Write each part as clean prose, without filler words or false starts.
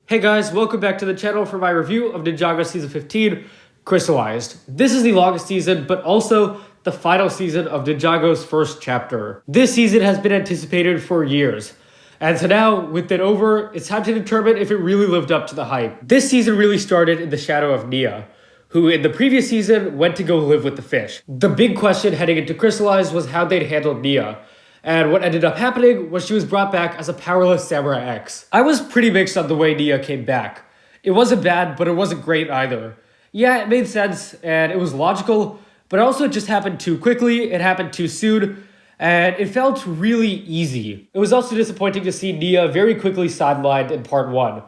Hey guys, welcome back to the channel for my review of Ninjago Season 15, Crystalized. This is the longest season, but also the final season of Ninjago's first chapter. This season has been anticipated for years. And so now, with it over, it's time to determine if it really lived up to the hype. This season really started in the shadow of Nia, who in the previous season went to go live with the fish. The big question heading into Crystalized was how they'd handle Nia. And what ended up happening was she was brought back as a powerless Samurai X. I was pretty mixed on the way Nia came back. It wasn't bad, but it wasn't great either. Yeah, it made sense, and it was logical, but also it just happened too quickly, it happened too soon, and it felt really easy. It was also disappointing to see Nia very quickly sidelined in part 1.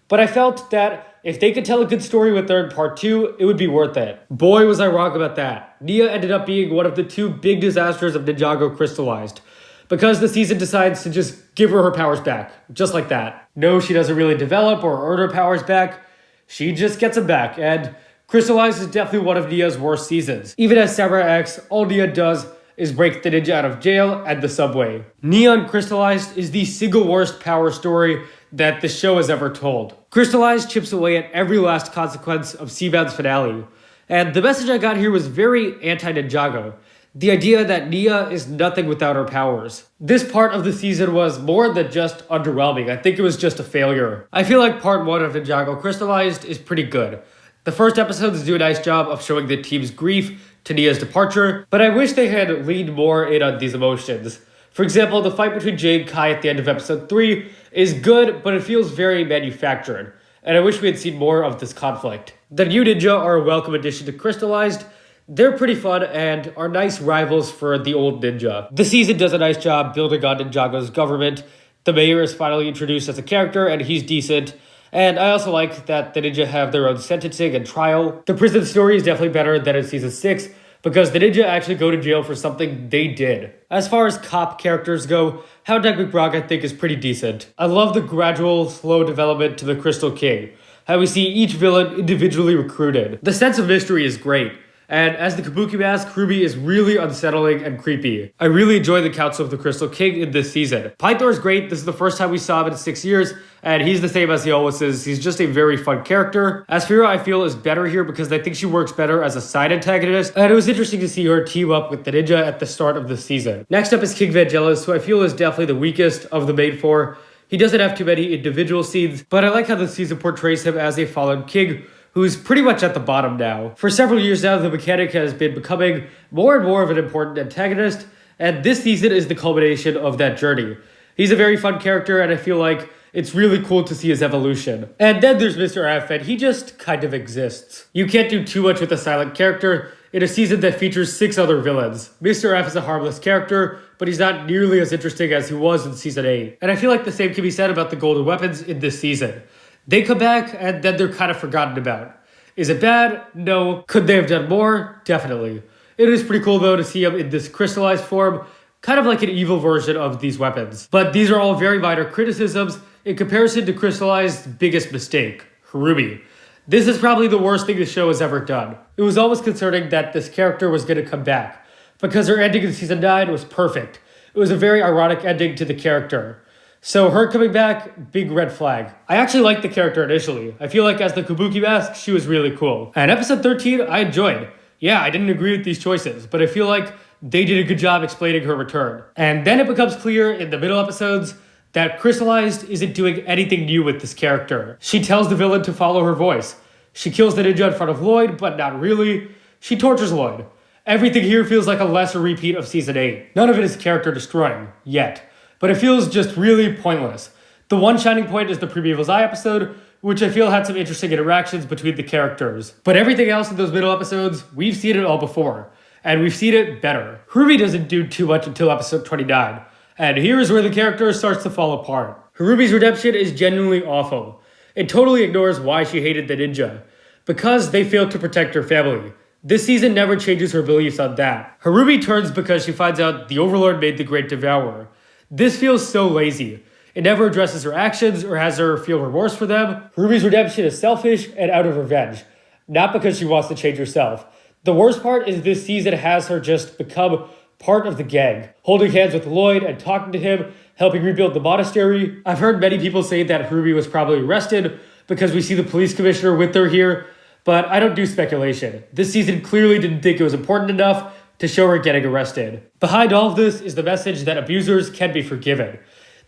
But I felt that if they could tell a good story with her in part 2, it would be worth it. Boy, was I wrong about that. Nia ended up being one of the two big disasters of Ninjago Crystalized, because the season decides to just give her powers back, just like that. No, she doesn't really develop or earn her powers back, she just gets them back, and Crystalized is definitely one of Nia's worst seasons. Even as Samurai X, all Nia does is break the ninja out of jail and the subway. Nia on Crystalized is the single worst power story that the show has ever told. Crystalized chips away at every last consequence of Seabound's finale, and the message I got here was very anti-Ninjago. The idea that Nia is nothing without her powers. This part of the season was more than just underwhelming. I think it was just a failure. I feel like part 1 of Ninjago Crystalized is pretty good. The first episodes do a nice job of showing the team's grief to Nia's departure, but I wish they had leaned more in on these emotions. For example, the fight between Jay and Kai at the end of episode 3 is good, but it feels very manufactured, and I wish we had seen more of this conflict. The new ninja are a welcome addition to Crystalized. They're pretty fun and are nice rivals for the old ninja. The season does a nice job building on Ninjago's government. The mayor is finally introduced as a character and he's decent. And I also like that the ninja have their own sentencing and trial. The prison story is definitely better than in season 6 because the ninja actually go to jail for something they did. As far as cop characters go, Hound Dog McBrock I think is pretty decent. I love the gradual, slow development to the Crystal King. How we see each villain individually recruited. The sense of mystery is great. And as the Kabuki Mask, Ruby is really unsettling and creepy. I really enjoy the Council of the Crystal King in this season. Pythor is great. This is the first time we saw him in 6 years, and he's the same as he always is. He's just a very fun character. Asphira, I feel, is better here because I think she works better as a side antagonist, and it was interesting to see her team up with the ninja at the start of the season. Next up is King Vangelis, who I feel is definitely the weakest of the main 4. He doesn't have too many individual scenes, but I like how the season portrays him as a fallen king who's pretty much at the bottom now. For several years now, the mechanic has been becoming more and more of an important antagonist, and this season is the culmination of that journey. He's a very fun character, and I feel like it's really cool to see his evolution. And then there's Mr. F, and he just kind of exists. You can't do too much with a silent character in a season that features 6 other villains. Mr. F is a harmless character, but he's not nearly as interesting as he was in season 8. And I feel like the same can be said about the golden weapons in this season. They come back, and then they're kind of forgotten about. Is it bad? No. Could they have done more? Definitely. It is pretty cool, though, to see them in this crystallized form, kind of like an evil version of these weapons. But these are all very minor criticisms in comparison to Crystalized's biggest mistake, Harubi. This is probably the worst thing the show has ever done. It was always concerning that this character was going to come back, because her ending in season 9 was perfect. It was a very ironic ending to the character. So her coming back, big red flag. I actually liked the character initially. I feel like as the Kabuki Mask, she was really cool. And episode 13, I enjoyed. Yeah, I didn't agree with these choices, but I feel like they did a good job explaining her return. And then it becomes clear in the middle episodes that Crystalized isn't doing anything new with this character. She tells the villain to follow her voice. She kills the ninja in front of Lloyd, but not really. She tortures Lloyd. Everything here feels like a lesser repeat of season 8. None of it is character destroying, yet. But it feels just really pointless. The one shining point is the Primeval's Eye episode, which I feel had some interesting interactions between the characters. But everything else in those middle episodes, we've seen it all before. And we've seen it better. Harubi doesn't do too much until episode 29. And here is where the character starts to fall apart. Harubi's redemption is genuinely awful. It totally ignores why she hated the ninja. Because they failed to protect her family. This season never changes her beliefs on that. Harubi turns because she finds out the Overlord made the Great Devourer. This feels so lazy. It never addresses her actions or has her feel remorse for them. Ruby's redemption is selfish and out of revenge, not because she wants to change herself. The worst part is this season has her just become part of the gang, holding hands with Lloyd and talking to him, helping rebuild the monastery. I've heard many people say that Ruby was probably arrested, because we see the police commissioner with her here, but I don't do speculation. This season clearly didn't think it was important enough to show her getting arrested. Behind all of this is the message that abusers can be forgiven.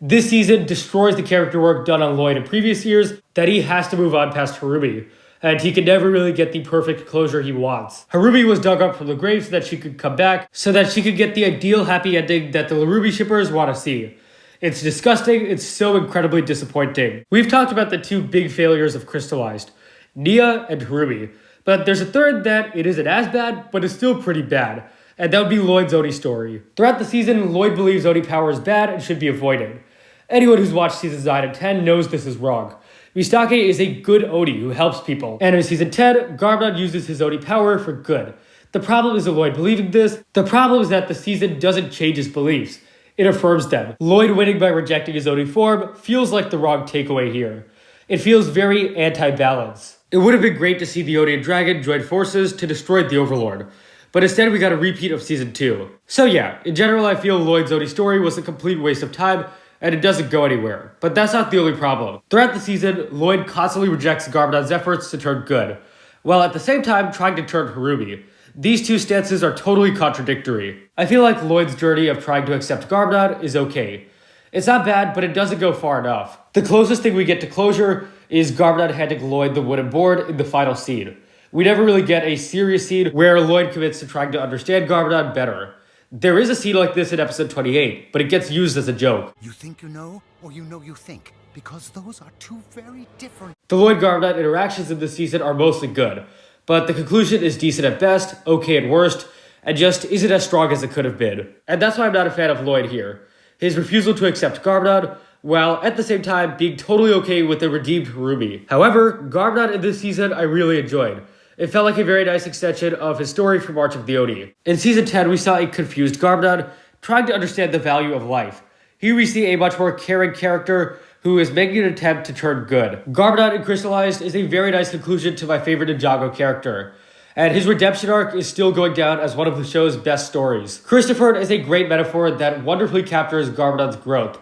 This season destroys the character work done on Lloyd in previous years, that he has to move on past Harumi, and he can never really get the perfect closure he wants. Harumi was dug up from the grave so that she could come back, so that she could get the ideal happy ending that the Larubi shippers want to see. It's disgusting, it's so incredibly disappointing. We've talked about the two big failures of Crystalized, Nia and Harumi, but there's a third that it isn't as bad, but is still pretty bad, and that would be Lloyd's Oni story. Throughout the season, Lloyd believes Oni power is bad and should be avoided. Anyone who's watched seasons 9 and 10 knows this is wrong. Misake is a good Oni who helps people, and in season 10, Garbrandt uses his Oni power for good. The problem isn't Lloyd believing this, the problem is that the season doesn't change his beliefs. It affirms them. Lloyd winning by rejecting his Oni form feels like the wrong takeaway here. It feels very anti-balance. It would have been great to see the Oni and Dragon join forces to destroy the Overlord, but instead we got a repeat of season 2. So yeah, in general I feel Lloyd's Oni story was a complete waste of time, and it doesn't go anywhere. But that's not the only problem. Throughout the season, Lloyd constantly rejects Garbrandt's efforts to turn good, while at the same time trying to turn Harumi. These two stances are totally contradictory. I feel like Lloyd's journey of trying to accept Garbrandt is okay. It's not bad, but it doesn't go far enough. The closest thing we get to closure is Garbrandt handing Lloyd the wooden board in the final scene. We never really get a serious scene where Lloyd commits to trying to understand Garbrandt better. There is a scene like this in episode 28, but it gets used as a joke. You think you know, or you know you think, because those are two very different... The Lloyd-Garbrandt interactions in this season are mostly good, but the conclusion is decent at best, okay at worst, and just isn't as strong as it could have been. And that's why I'm not a fan of Lloyd here. His refusal to accept Garbrandt, while at the same time being totally okay with the redeemed Harumi. However, Garbrandt in this season I really enjoyed. It felt like a very nice extension of his story from March of the Oni. In season 10, we saw a confused Garbrandt trying to understand the value of life. Here we see a much more caring character who is making an attempt to turn good. Garbrandt in Crystalized is a very nice conclusion to my favorite Ninjago character, and his redemption arc is still going down as one of the show's best stories. Christopher is a great metaphor that wonderfully captures Garbrandt's growth,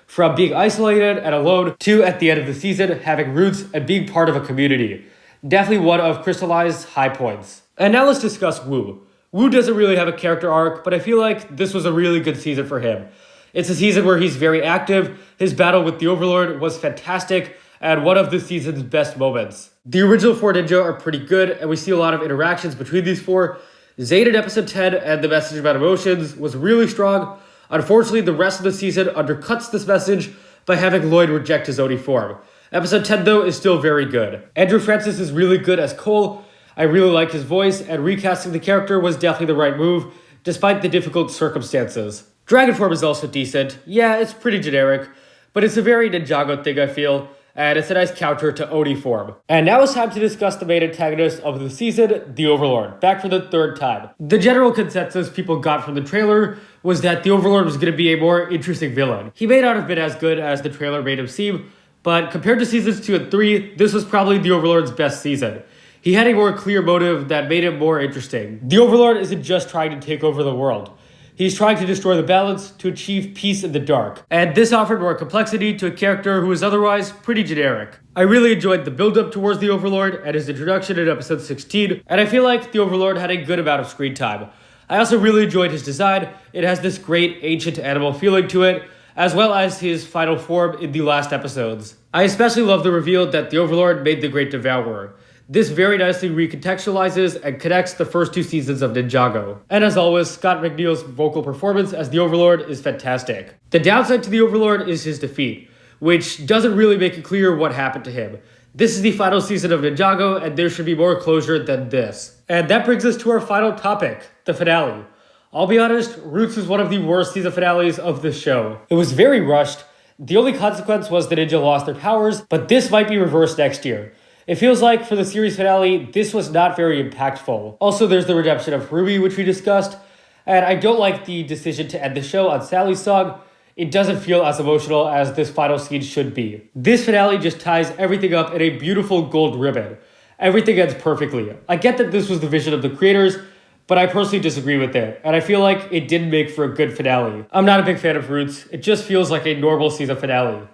from being isolated and alone to, at the end of the season, having roots and being part of a community. Definitely one of Crystalized's high points. And now let's discuss Wu. Wu doesn't really have a character arc, but I feel like this was a really good season for him. It's a season where he's very active, his battle with the Overlord was fantastic, and one of this season's best moments. The original 4 ninja are pretty good, and we see a lot of interactions between these 4. Zane in episode 10 and the message about emotions was really strong. Unfortunately, the rest of the season undercuts this message by having Lloyd reject his Oni form. Episode 10, though, is still very good. Andrew Francis is really good as Cole. I really like his voice, and recasting the character was definitely the right move, despite the difficult circumstances. Dragon form is also decent. Yeah, it's pretty generic, but it's a very Ninjago thing, I feel, and it's a nice counter to Oni form. And now it's time to discuss the main antagonist of the season, the Overlord, back for the 3rd time. The general consensus people got from the trailer was that the Overlord was going to be a more interesting villain. He may not have been as good as the trailer made him seem, but compared to seasons 2 and 3, this was probably the Overlord's best season. He had a more clear motive that made him more interesting. The Overlord isn't just trying to take over the world. He's trying to destroy the balance to achieve peace in the dark. And this offered more complexity to a character who was otherwise pretty generic. I really enjoyed the build-up towards the Overlord and his introduction in episode 16, and I feel like the Overlord had a good amount of screen time. I also really enjoyed his design. It has this great ancient animal feeling to it, as well as his final form in the last episodes. I especially love the reveal that the Overlord made the Great Devourer. This very nicely recontextualizes and connects the first 2 seasons of Ninjago. And as always, Scott McNeil's vocal performance as the Overlord is fantastic. The downside to the Overlord is his defeat, which doesn't really make it clear what happened to him. This is the final season of Ninjago, and there should be more closure than this. And that brings us to our final topic, the finale. I'll be honest, Roots is one of the worst season finales of this show. It was very rushed. The only consequence was the ninja lost their powers, but this might be reversed next year. It feels like for the series finale, this was not very impactful. Also, there's the redemption of Ruby, which we discussed, and I don't like the decision to end the show on Sally's song. It doesn't feel as emotional as this final scene should be. This finale just ties everything up in a beautiful gold ribbon. Everything ends perfectly. I get that this was the vision of the creators, but I personally disagree with it, and I feel like it didn't make for a good finale. I'm not a big fan of Roots. It just feels like a normal season finale.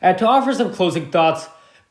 And to offer some closing thoughts,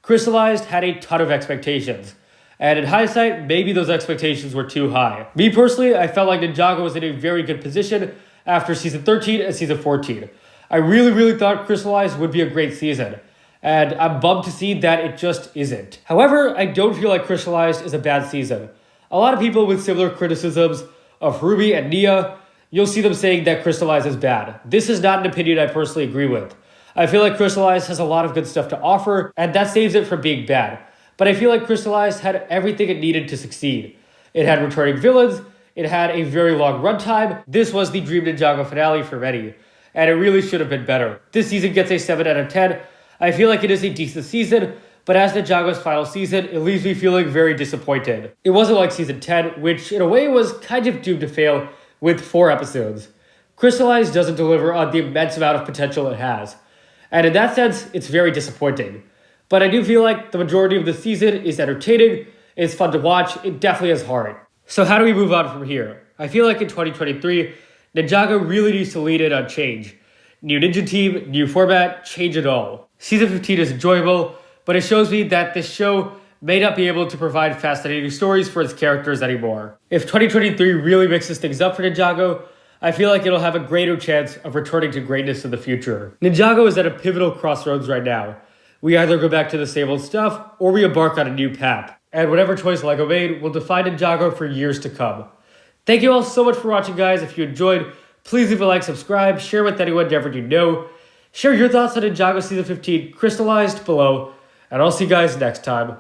Crystalized had a ton of expectations. And in hindsight, maybe those expectations were too high. Me personally, I felt like Ninjago was in a very good position after season 13 and season 14. I really thought Crystalized would be a great season. And I'm bummed to see that it just isn't. However, I don't feel like Crystalized is a bad season. A lot of people with similar criticisms of Ruby and Nia, you'll see them saying that Crystalized is bad. This is not an opinion I personally agree with. I feel like Crystalized has a lot of good stuff to offer, and that saves it from being bad. But I feel like Crystalized had everything it needed to succeed. It had returning villains, it had a very long runtime. This was the Dream Ninjago finale for many, and it really should have been better. This season gets a 7 out of 10. I feel like it is a decent season, but as Ninjago's final season, it leaves me feeling very disappointed. It wasn't like season 10, which in a way was kind of doomed to fail with 4 episodes. Crystalized doesn't deliver on the immense amount of potential it has. And in that sense, it's very disappointing. But I do feel like the majority of the season is entertaining, it's fun to watch, it definitely has heart. So how do we move on from here? I feel like in 2023, Ninjago really needs to lean in on change. New ninja team, new format, change it all. Season 15 is enjoyable, but it shows me that this show may not be able to provide fascinating stories for its characters anymore. If 2023 really mixes things up for Ninjago, I feel like it'll have a greater chance of returning to greatness in the future. Ninjago is at a pivotal crossroads right now. We either go back to the same old stuff, or we embark on a new path. And whatever choice LEGO made will define Ninjago for years to come. Thank you all so much for watching, guys. If you enjoyed, please leave a like, subscribe, share with anyone ever you know. Share your thoughts on Ninjago Season 15 Crystalized below, and I'll see you guys next time.